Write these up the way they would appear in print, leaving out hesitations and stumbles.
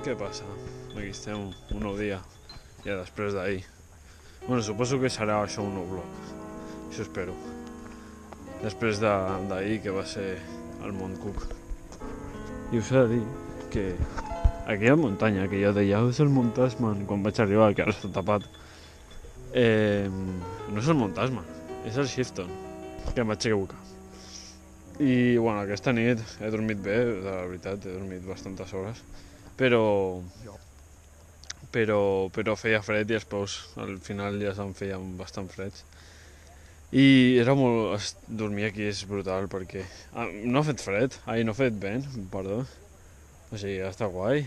Què passa? Aquí estem, un nou dia, ja després d'ahir. Bueno, suposo que serà això un nou vlog, això espero. Després d'ahir, que va ser el Mont Cook. I us he de dir que aquella muntanya que jo deia és el Mont Tasman quan vaig arribar, que ara està tapat, no és el Mont Tasman, és el Shifton, que em vaig equivocar. I bueno, aquesta nit he dormit bé, de veritat, he dormit bastantes hores, però feia fred i els peus al final ja se'm feien bastant freds. I era molt... dormir aquí és brutal perquè... no ha fet fred, no ha fet vent, perdó. O sigui, ha estat guai.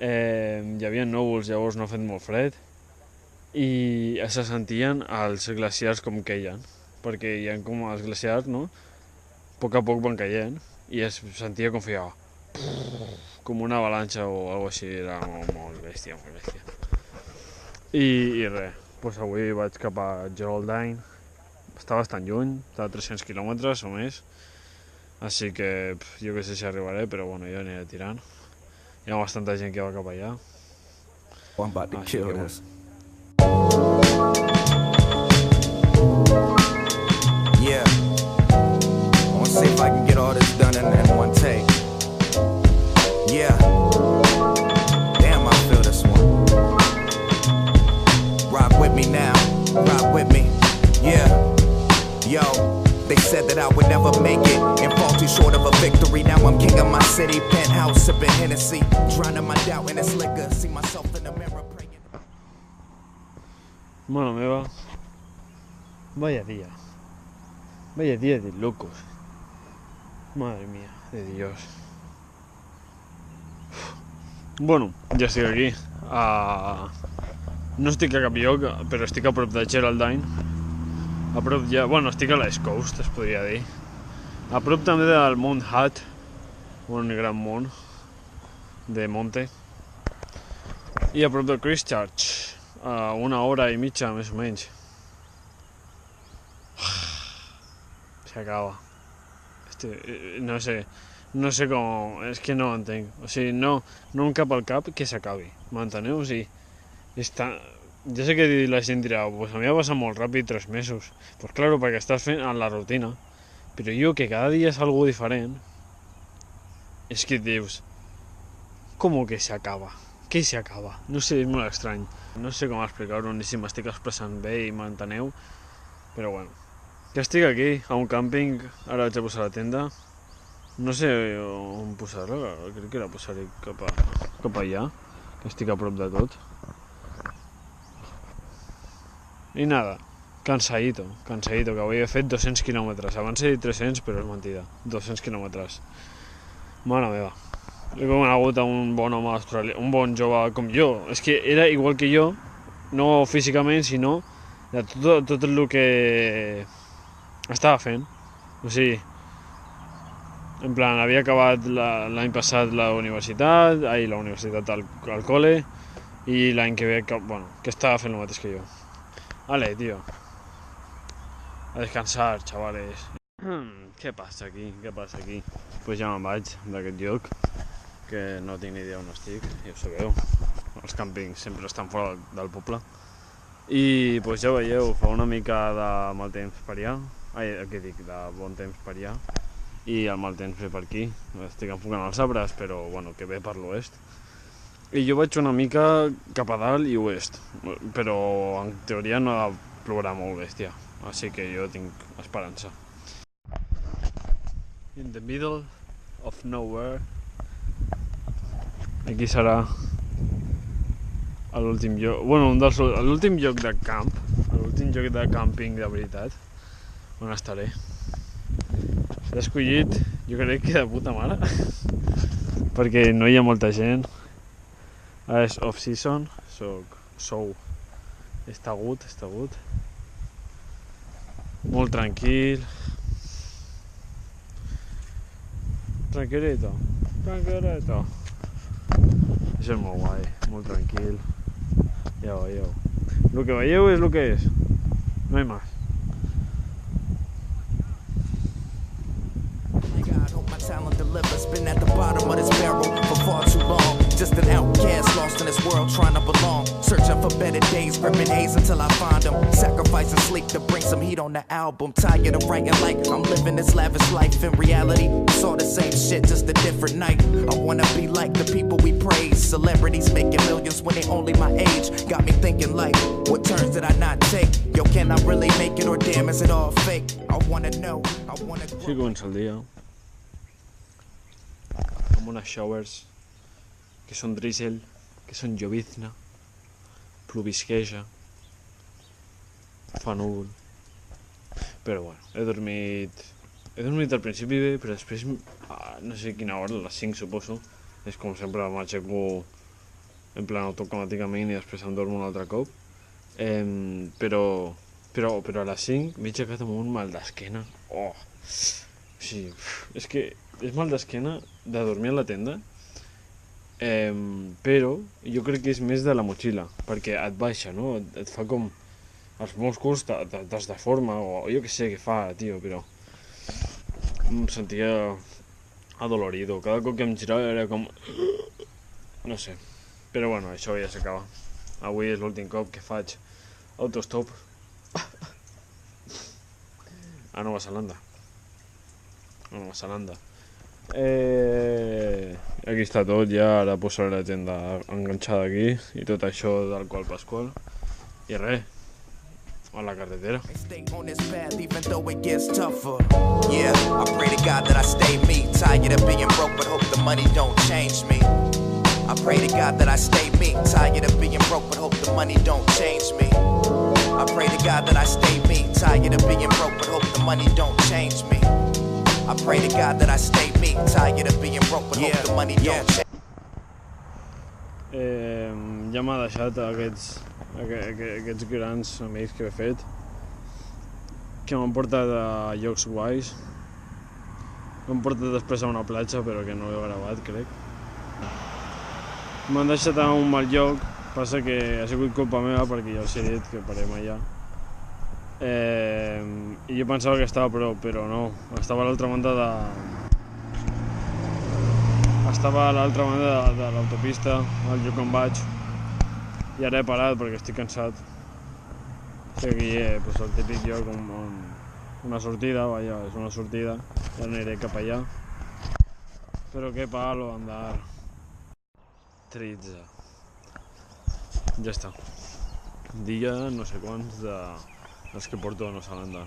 Hi havia núvols, llavors no ha fet molt fred. I se sentien els glaciars com queien, perquè hi ha com els glaciars, no? A poc van caient i es sentia com feia com una avalanxa o alguna cosa així, era molt bèstia, molt bèstia. I res, doncs avui vaig cap a Geraldine, està bastant lluny, està a 300 quilòmetres o més, així que jo que sé si arribaré, però bueno, jo aniré tirant. Hi ha bastanta gent que va cap allà. I'm about to kill this. Yeah. I wanna see if I can get all this done in one take. Yeah. Damn, I feel this one. Rock with me now. Rock with me. Yeah. Yo. They said that I would never make it and fall too short of a victory. Now I'm king of my city, penthouse, sipping Hennessy, drowning my doubt in this liquor. See myself in the mirror praying. Mano meva, vaya día de locos, madre mía, de Dios. Bueno, ja estic aquí, no estic a cap lloc, però estic a prop de Geraldine, a prop ja, bueno, estic a l'East Coast, es podria dir, a prop també del Mount Hutt, un gran mont de monte, i a prop del Christchurch, a 1 hora i mitja, més o menys. Se acaba. No sé com... És que no ho entenc. O sigui, no em cap al cap que s'acabi. M'enteneu? O sigui, ja sé que la gent dirà, pues a mi m'ha passat molt ràpid 3 mesos. Pues claro, perquè estàs fent en la rutina. Però jo, que cada dia és algo diferent, és que et dius, com que s'acaba? Què s'acaba? No sé, és molt estrany. No sé com explicar-ho, ni si m'estic expressant bé i m'enteneu, però bueno. Que estic aquí, a un càmping, ara vaig a posar la tenda. No sé on posar-la, crec que la posaré cap allà, que estic a prop de tot. I nada, cansadito, que avui he fet 200 quilòmetres. Abans he dit 300, però és mentida, 200 quilòmetres. Mare meva. He conegut a un bon home australià, un bon jove com jo. És que era igual que jo, no físicament, sinó de tot el que estava fent. O sigui, en plan, havia acabat l'any passat la universitat al col·le, i l'any que ve, que estava fent el mateix que jo. Ale, tio. A descansar, chavales. Què passa aquí? Pues ja me'n vaig d'aquest lloc, que no tinc ni idea on estic, ja ho sabeu, els càmpings sempre estan fora del poble. I pues ja veieu, fa una mica de mal temps per allà, de bon temps per allà, i el mal temps ve per aquí. Estic enfocant els arbres, però bueno, que ve per l'oest. I jo vaig una mica cap a dalt i oest, però en teoria no ha de ploure molt bèstia, així que jo tinc esperança. In the middle of nowhere. Aquí serà l'últim lloc, bueno, l'últim lloc de camp, l'últim lloc de càmping de veritat, on estaré. L'he escollit, jo crec que de puta mare, perquè no hi ha molta gent. Ara és off-season, està gut. Molt tranquil. Tranquilito. Això és molt guai, molt tranquil. Ja ho veieu. El que veieu és el que és. No hi ha més. God, hope my talent delivers. Been at the bottom of this barrel for far too long. Just an outcast lost in this world trying to belong. Searching for better days, gripping haze until I find them. Sacrificing sleep to bring some heat on the album. Tired of writing like I'm living this lavish life. In reality, it's all the same shit, just a different night. I wanna be like the people we praise. Celebrities making millions when they only my age. Got me thinking like, what turns did I not take? Yo, can I really make it or damn is it all fake? I wanna know, I wanna grow. Sí, comença el dia amb unes showers que són drizzle, que són llovizna, plovisqueja, fa núvol. Però bueno, he dormit al principi bé, però després, no sé quina hora, a les 5 suposo, és com sempre m'aixeco en plan automàticament i després em dormo un altre cop. Però a les 5 m'he aixecat amb un mal d'esquena. Oh! Sí, és que és mal d'esquena de dormir a la tenda, però jo crec que és més de la motxilla, perquè et baixa, no? Et fa com... els músculs es deforma, o jo què sé què fa, tio, però... em sentia adolorido. Cada cop que em girava era com... no sé. Però bueno, això ja s'acaba. Avui és l'últim cop que faig autostop a Nova Zelanda. Aquí està tot, ja ara posaré la tenda enganxada aquí i tot això del qual Pasqual. I res, a la carretera. Stay on this path even though it gets tougher. Yeah, I pray to God that I stay me. Tired of being broke but hope the money don't change me. I pray to God that I stay me. Tired of being broke but hope the money don't change me. I pray to God that I stay me. Tired of being broke but hope the money don't change me. I pray to God that I stay me. Tired of being broke but hope the money don't change me. Ja m'ha deixat aquests grans amics que he fet, que m'han portat a llocs guais. M'han portat després a una platja, però que no he gravat, crec. M'han deixat a un mal lloc, passa que ha sigut culpa meva perquè jo els he dit que parem allà. I jo pensava que estava a prop, però no, estava a l'altra banda de l'autopista, al lloc on vaig, i ara he parat perquè estic cansat. Estic aquí, pues, el típic lloc on una sortida, vaja, és una sortida, ja aniré cap allà. Però que palo andar. 13. Ja està. Dia no sé quants dels que porto a Nova Zelanda.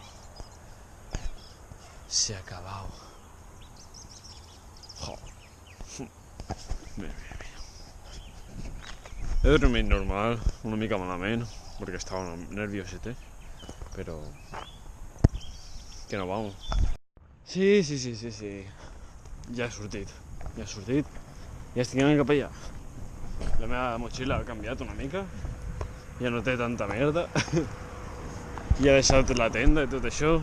Se ha acabado. Jo. Mira. He dormit normal, una mica malament, perquè estava nerviosete, però... que no vamos. Sí. Ja he sortit. Ja estic anant cap allà. La meva motxilla ha canviat una mica, ja no té tanta merda. Ja he deixat la tenda i tot això.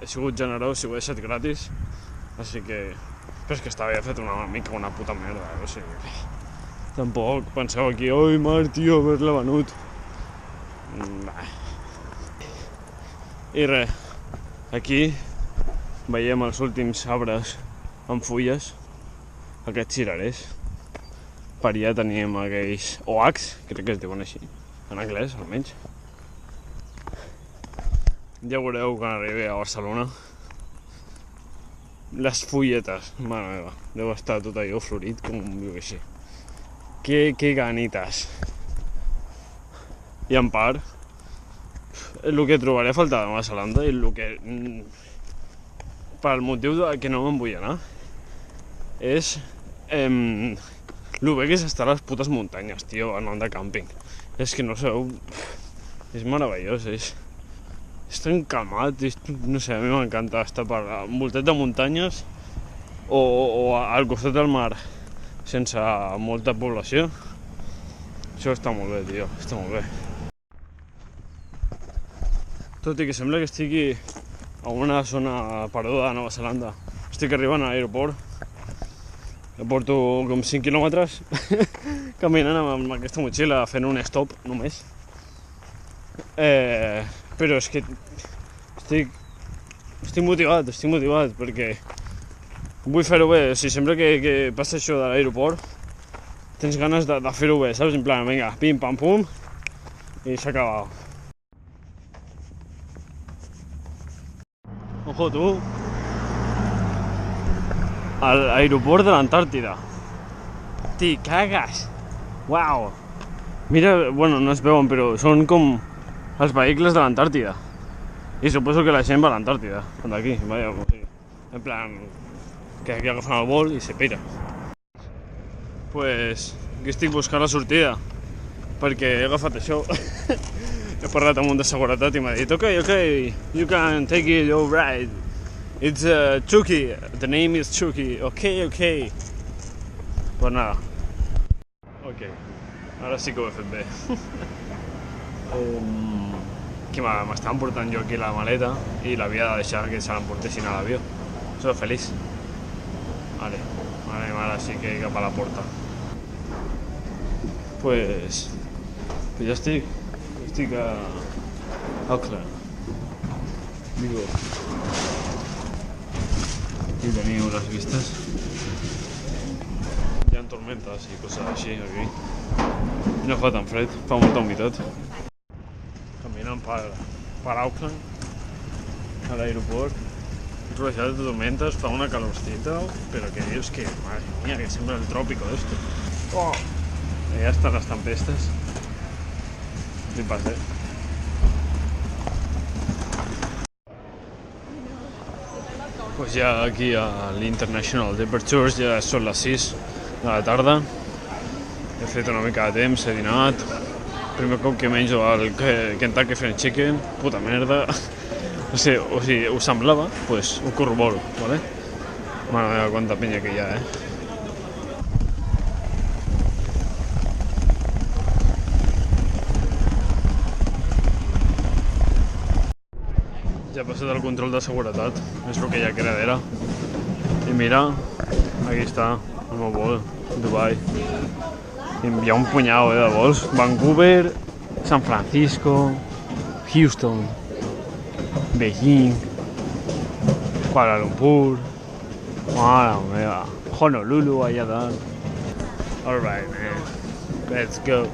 He sigut generós i ho he deixat gratis, així que... però és que estava ja fet una mica una puta merda, o sigui... tampoc penseu aquí, oi, Marc, tio, haver-la venut. I res, aquí veiem els últims arbres amb fulles, aquests cirerers. Per allà tenim aquells oaks, crec que es diuen així, en anglès almenys. Ja veureu quan arribi a Barcelona. Les fulletes, mare meva, deu estar tot allò florit com jo que sé. Que ganites. I en part, el que trobaré a faltar de Nova Zelanda i el que... pel motiu que no me'n vull anar, és... lo bé que és estar a les putes muntanyes, tio, anant de càmping. És que no sabeu... és meravellós, és tan calmat, no sé, a mi m'encanta estar envoltat de muntanyes o al costat del mar, sense molta població. Això està molt bé, tio, està molt bé. Tot i que sembla que estigui a una zona perduda de Nova Zelanda. Estic arribant a l'aeroport. Porto com 5 quilòmetres caminant amb aquesta motxilla, fent un stop només. Però és que estic motivat perquè vull fer-ho bé. O sigui, sempre que passa això de l'aeroport tens ganes de fer-ho bé, saps? En plan, vinga, pim, pam, pum, i s'ha acabat. Ojo, tu. A l'aeroport de l'Antàrtida. T'hi cagues. Uau. Mira, bueno, no es veuen, però són com els vehicles de l'Antàrtida. I suposo que la gent va a l'Antàrtida, d'aquí, vaja, o sigui, en plan, que aquí agafen el vol i se pira. Pues, aquí estic buscant la sortida, perquè he agafat això. He parlat amb un de seguretat i m'ha dit, ok, you can take it, your ride. It's Chucky, the name is Chucky, ok. Pues nada. Ok, ara sí que ho he fet bé. Que m'estaven portant jo aquí la maleta i l'havia de deixar que se l'emportessin a l'avió. Soy feliç. Vale, anem ara sí que cap a la porta. Pues ja estic a Auckland. Digo, aquí teniu les vistes. Hi ha tormentes i coses així aquí. I no fa tan fred, fa molta humitat. Caminant per Auckland, a l'aeroport, rodejat de tormentes, fa una calorcita, però que dius que, madre mía, que sembra el trópico esto. Oh. Allà estan les tempestes. Flipas, Pues ja aquí a l'International Temperatures ja són les 6 de la tarda. He fet una mica de temps, he dinat. Primer cop que menjo el Kentucky Fried Chicken, puta merda. O sigui, ho semblava, pues ho corroboro, ¿vale? Mare meva, quanta penya que hi ha, Ja he passat el control de seguretat, és el que ja queda. I mira, aquí està el meu vol, Dubai. I hi ha un punyau de vols. Vancouver, San Francisco, Houston, Beijing, Kuala Lumpur, mare meva, Honolulu allà dalt. Alright, man, let's go.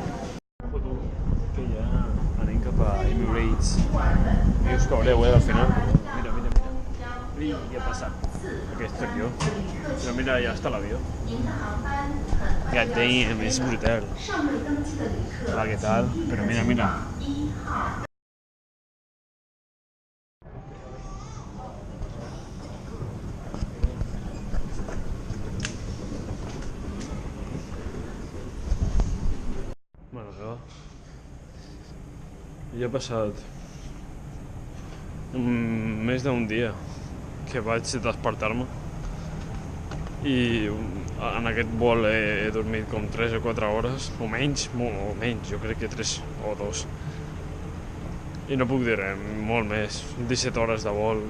Que ja anem cap a Emirates. I us caureu, al final. Mira. I ja ha passat. Aquest soc jo. Però mira, ja està l'avió. God damn, és brutal. Hola, què tal? Però mira. Bueno, ja ha passat més d'un dia que vaig despertar-me i en aquest vol he dormit com 3 o 4 hores, o menys, jo crec que 3 o 2. I no puc dir res, molt més, 17 hores de vol.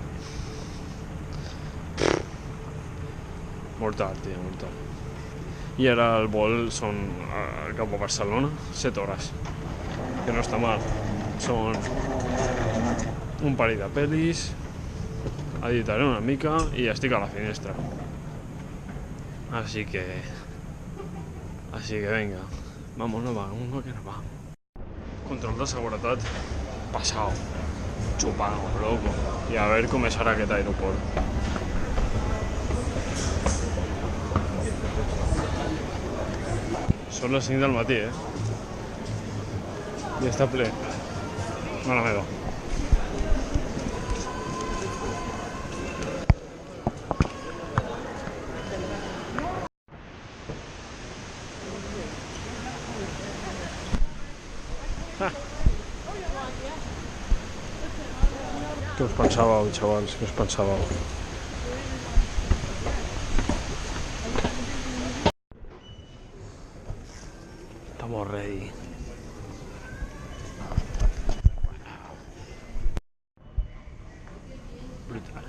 Molt tard, molt tard. I ara el vol són cap a Barcelona, 7 hores, que no està mal. Són un parell de pel·lis, editaré una mica i estic a la finestra. Así que venga, vámonos que nos vamos. Control de seguretat, passau, chupado, loco. I a veure com serà aquest aeroport. Són les 5 del matí, I està ple. Mare meva. Què us pensàveu, xavals? Què us pensàveu? Estamos ready. Brutal.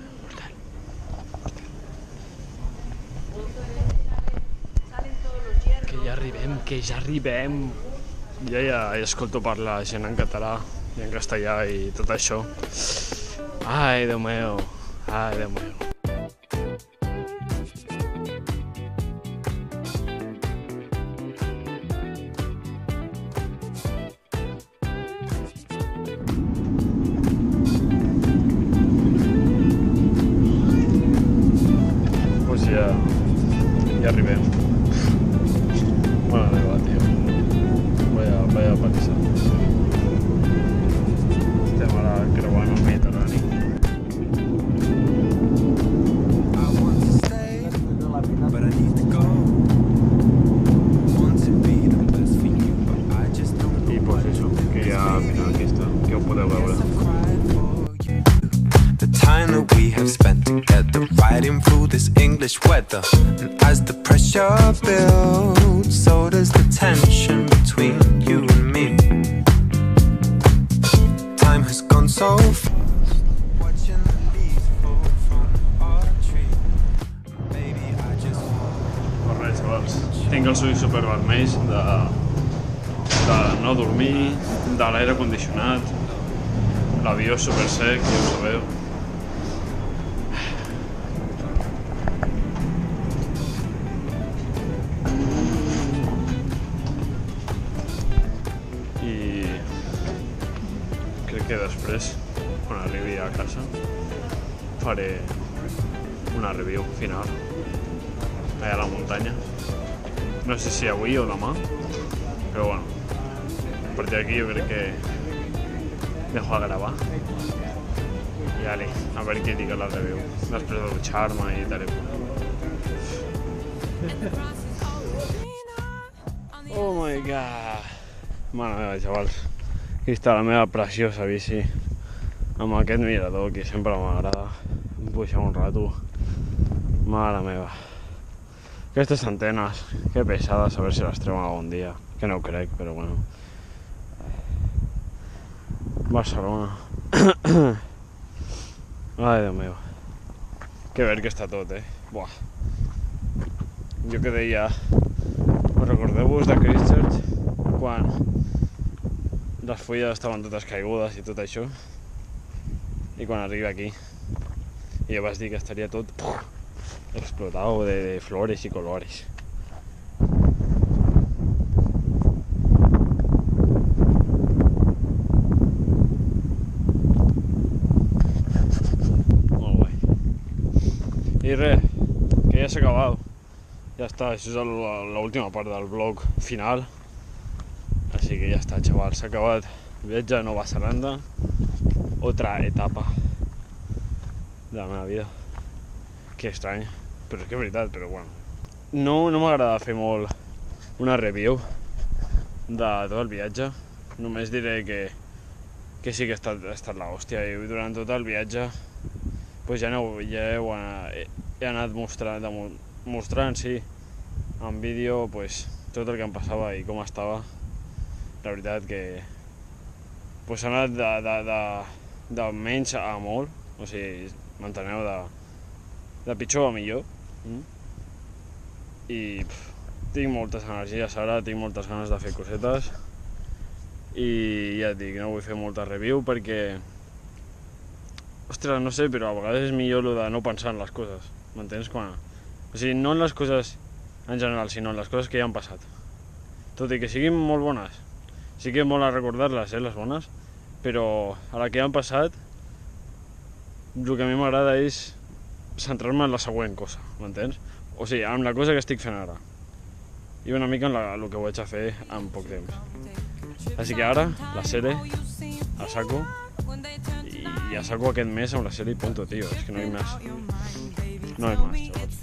Que ja arribem. Ja escolto parlar gent en català i en castellà i tot això. Ai, Déu meu. i arribem. Mare meva, tio. Vaya paliza. Estem ara creuant el Mediterrani. I pues això, que ja al final aquí està, que ho podeu veure. The time that we have spent together, riding through this English weather. And as the pressure builds, so does the tension between you and me. Time has gone so fast, watching the leaves fall from our tree. Baby, I just Pues res, xavals, tinc els ulls supervermells de no dormir, de l'aire condicionat, l'avió super sec, ja ho sabeu. I crec que després, quan arribi a casa, faré una review final allà a la muntanya. No sé si avui o demà, però bueno, a partir d'aquí jo crec que dejo a gravar i ale, a veure què dic a la review després de dutxar-me i tal. Oh my god, mare meva, xavals, aquí està la meva preciosa bici amb aquest mirador que sempre m'agrada pujar un rato. Mare meva, aquestes antenes, que pesades, a veure si les treuen algun dia, que no ho crec, però bueno. Barcelona. Ai, Déu meu. Que ver que està tot, Buah. Jo que deia... Us recordeu-vos de Christchurch? Quan les fulles estaven totes caigudes i tot això? I quan arriba aquí i jo vaig dir que estaria tot explotado de flores y colores. Molt guai. I res, que ja s'ha acabat. Ja està, això és l'última part del vlog final. Així que ja està, xavals, s'ha acabat. Viatge a Nova Zelanda. Otra etapa de la meva vida. Que estrany, però és que és veritat, però bueno. No m'agrada fer molt una review de tot el viatge. Només diré que sí que ha estat l'hòstia i durant tot el viatge pues ja he anat mostrant, sí, en vídeo pues, tot el que em passava i com estava. La veritat que pues, ha anat de menys a molt, o sigui, m'enteneu, de pitjor a millor. I tinc moltes energies ara, tinc moltes ganes de fer cosetes i ja et dic, no vull fer molta review perquè, ostres, no sé, però a vegades és millor lo de no pensar en les coses, m'entens? O sigui, no en les coses en general, sinó en les coses que ja han passat. Tot i que siguin molt bones, sí que és molt a recordar-les, les bones, però a la que ja han passat, el que a mi m'agrada és centrar-me en la següent cosa, m'entens? O sigui, en la cosa que estic fent ara. I una mica en el que vaig a fer en poc temps. Així que ara, la sèrie, a saco, i a saco aquest mes amb la sèrie i punto, tio. És que no hi ha més. No hi ha més, xavals.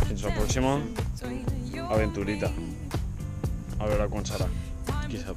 Fins la pròxima aventurita. A veure quan serà. Qui sap.